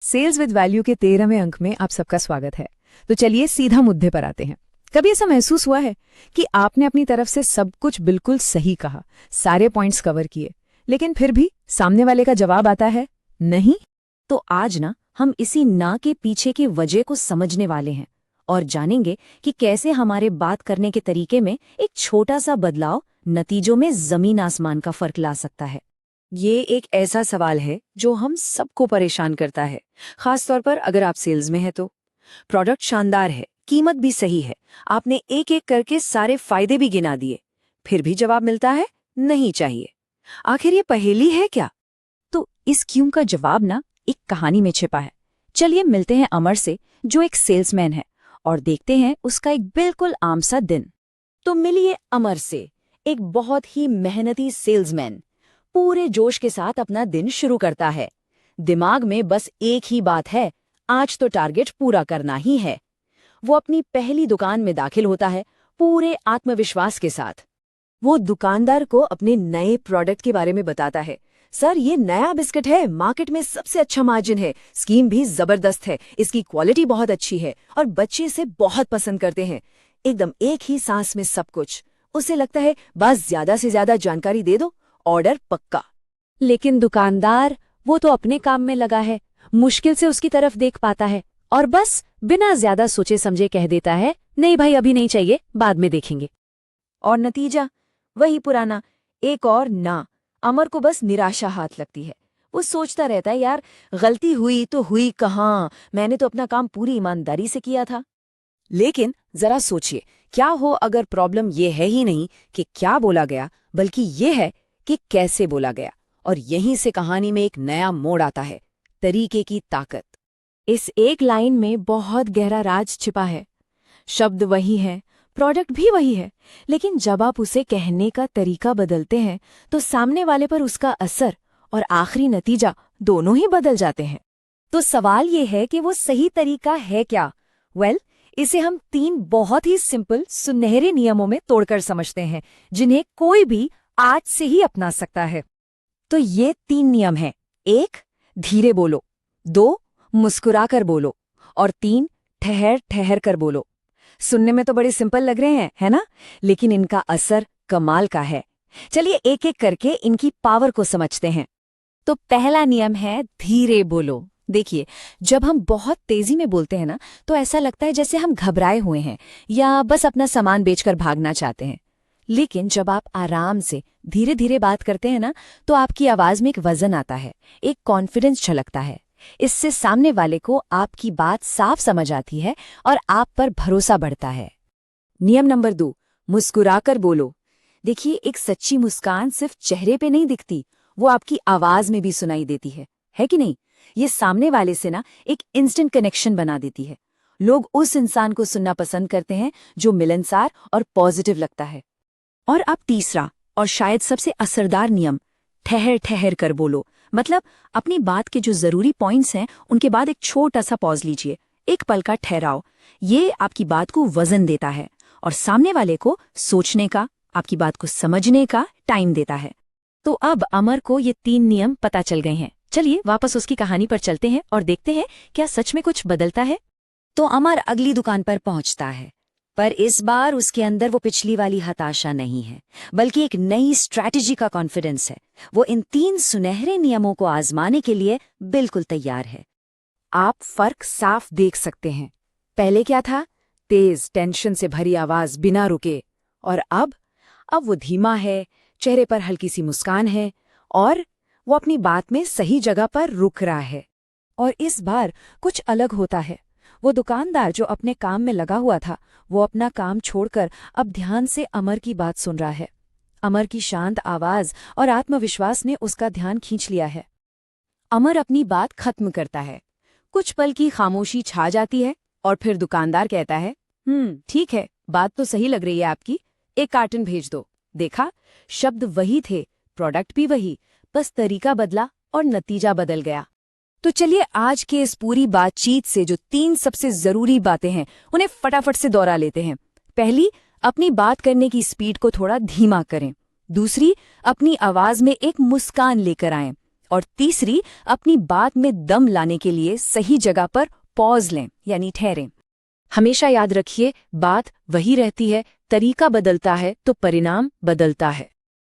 Sales with value के 13वें अंक में आप सबका स्वागत है। तो चलिए सीधा मुद्दे पर आते हैं। कभी ऐसा महसूस हुआ है कि आपने अपनी तरफ से सब कुछ बिल्कुल सही कहा, सारे पॉइंट्स कवर किए, लेकिन फिर भी सामने वाले का जवाब आता है नहीं? तो आज ना हम इसी ना के पीछे की वजह को समझने वाले हैं और जानेंगे कि कैसे हमारे बात करने के तरीके में एक छोटा सा बदलाव नतीजों में जमीन आसमान का फर्क ला सकता है। ये एक ऐसा सवाल है जो हम सबको परेशान करता है, खासतौर पर अगर आप सेल्स में हैं तो। प्रोडक्ट शानदार है, कीमत भी सही है, आपने एक एक करके सारे फायदे भी गिना दिए, फिर भी जवाब मिलता है नहीं चाहिए। आखिर ये पहेली है क्या? तो इस क्यों का जवाब ना एक कहानी में छिपा है। चलिए मिलते हैं अमर से, जो एक सेल्समैन है, और देखते हैं उसका एक बिल्कुल आम सा दिन। तो मिलिए अमर से, एक बहुत ही मेहनती सेल्समैन। पूरे जोश के साथ अपना दिन शुरू करता है। दिमाग में बस एक ही बात है, आज तो टारगेट पूरा करना ही है। वो अपनी पहली दुकान में दाखिल होता है, पूरे आत्मविश्वास के साथ। वो दुकानदार को अपने नए प्रोडक्ट के बारे में बताता है। सर, ये नया बिस्किट है, मार्केट में सबसे अच्छा मार्जिन है, स्कीम भी जबरदस्त है, इसकी क्वालिटी बहुत अच्छी है और बच्चे इसे बहुत पसंद करते हैं। एकदम एक ही सांस में सब कुछ। उसे लगता है बस ज्यादा से ज्यादा जानकारी दे दो, ऑर्डर पक्का। लेकिन दुकानदार, वो तो अपने काम में लगा है, मुश्किल से उसकी तरफ देख पाता है और बस बिना ज्यादा सोचे समझे कह देता है, नहीं भाई अभी नहीं चाहिए, बाद में देखेंगे। और नतीजा वही पुराना, एक और ना। अमर को बस निराशा हाथ लगती है। वो सोचता रहता है, यार गलती हुई तो हुई कहाँ, मैंने तो अपना काम पूरी ईमानदारी से किया था। लेकिन जरा सोचिए, क्या हो अगर प्रॉब्लम ये है ही नहीं कि क्या बोला गया, बल्कि ये है कि कैसे बोला गया। और यहीं से कहानी में एक नया मोड़ आता है, तरीके की ताकत। इस एक लाइन में बहुत गहरा राज छिपा है। शब्द वही है, प्रोडक्ट भी वही है, लेकिन जब आप उसे कहने का तरीका बदलते हैं तो सामने वाले पर उसका असर और आखिरी नतीजा दोनों ही बदल जाते हैं। तो सवाल ये है कि वो सही तरीका है क्या? इसे हम 3 बहुत ही सिंपल सुनहरे नियमों में तोड़कर समझते हैं, जिन्हें कोई भी आज से ही अपना सकता है। तो ये 3 नियम हैं। 1, धीरे बोलो। 2, मुस्कुराकर बोलो। और 3, ठहर ठहर कर बोलो। सुनने में तो बड़े सिंपल लग रहे हैं, है ना? लेकिन इनका असर कमाल का है। चलिए एक एक करके इनकी पावर को समझते हैं। तो पहला नियम है धीरे बोलो। देखिए, जब हम बहुत तेजी में बोलते हैं ना, तो ऐसा लगता है जैसे हम घबराए हुए हैं या बस अपना सामान बेचकर भागना चाहते हैं। लेकिन जब आप आराम से धीरे धीरे बात करते हैं ना, तो आपकी आवाज में एक वजन आता है, एक कॉन्फिडेंस झलकता है। इससे सामने वाले को आपकी बात साफ समझ आती है और आप पर भरोसा बढ़ता है। नियम नंबर 2, मुस्कुराकर बोलो। देखिए, एक सच्ची मुस्कान सिर्फ चेहरे पे नहीं दिखती, वो आपकी आवाज में भी सुनाई देती है कि नहीं? ये सामने वाले से ना एक इंस्टेंट कनेक्शन बना देती है। लोग उस इंसान को सुनना पसंद करते हैं जो मिलनसार और पॉजिटिव लगता है। और अब तीसरा और शायद सबसे असरदार नियम, ठहर ठहर कर बोलो। मतलब अपनी बात के जो जरूरी पॉइंट्स हैं, उनके बाद एक छोटा सा पॉज लीजिए, एक पल का ठहराओ। ये आपकी बात को वजन देता है और सामने वाले को सोचने का, आपकी बात को समझने का टाइम देता है। तो अब अमर को ये 3 नियम पता चल गए हैं। चलिए वापस उसकी कहानी पर चलते हैं और देखते हैं क्या सच में कुछ बदलता है। तो अमर अगली दुकान पर पहुंचता है, पर इस बार उसके अंदर वो पिछली वाली हताशा नहीं है, बल्कि एक नई स्ट्रैटेजी का कॉन्फिडेंस है। वो इन 3 सुनहरे नियमों को आजमाने के लिए बिल्कुल तैयार है। आप फर्क साफ देख सकते हैं। पहले क्या था? तेज, टेंशन से भरी आवाज बिना रुके। और अब वो धीमा है, चेहरे पर हल्की सी मुस्कान है और वो अपनी बात में सही जगह पर रुक रहा है। और इस बार कुछ अलग होता है। वो दुकानदार जो अपने काम में लगा हुआ था, वो अपना काम छोड़कर अब ध्यान से अमर की बात सुन रहा है। अमर की शांत आवाज और आत्मविश्वास ने उसका ध्यान खींच लिया है। अमर अपनी बात खत्म करता है, कुछ पल की खामोशी छा जाती है और फिर दुकानदार कहता है, ठीक है, बात तो सही लग रही है आपकी, एक कार्टन भेज दो। देखा, शब्द वही थे, प्रोडक्ट भी वही, बस तरीका बदला और नतीजा बदल गया। तो चलिए आज के इस पूरी बातचीत से जो 3 सबसे जरूरी बातें हैं, उन्हें फटाफट से दोहरा लेते हैं। पहली, अपनी बात करने की स्पीड को थोड़ा धीमा करें। दूसरी, अपनी आवाज में एक मुस्कान लेकर आएं। और तीसरी, अपनी बात में दम लाने के लिए सही जगह पर पॉज लें, यानी ठहरें। हमेशा याद रखिए, बात वही रहती है, तरीका बदलता है तो परिणाम बदलता है।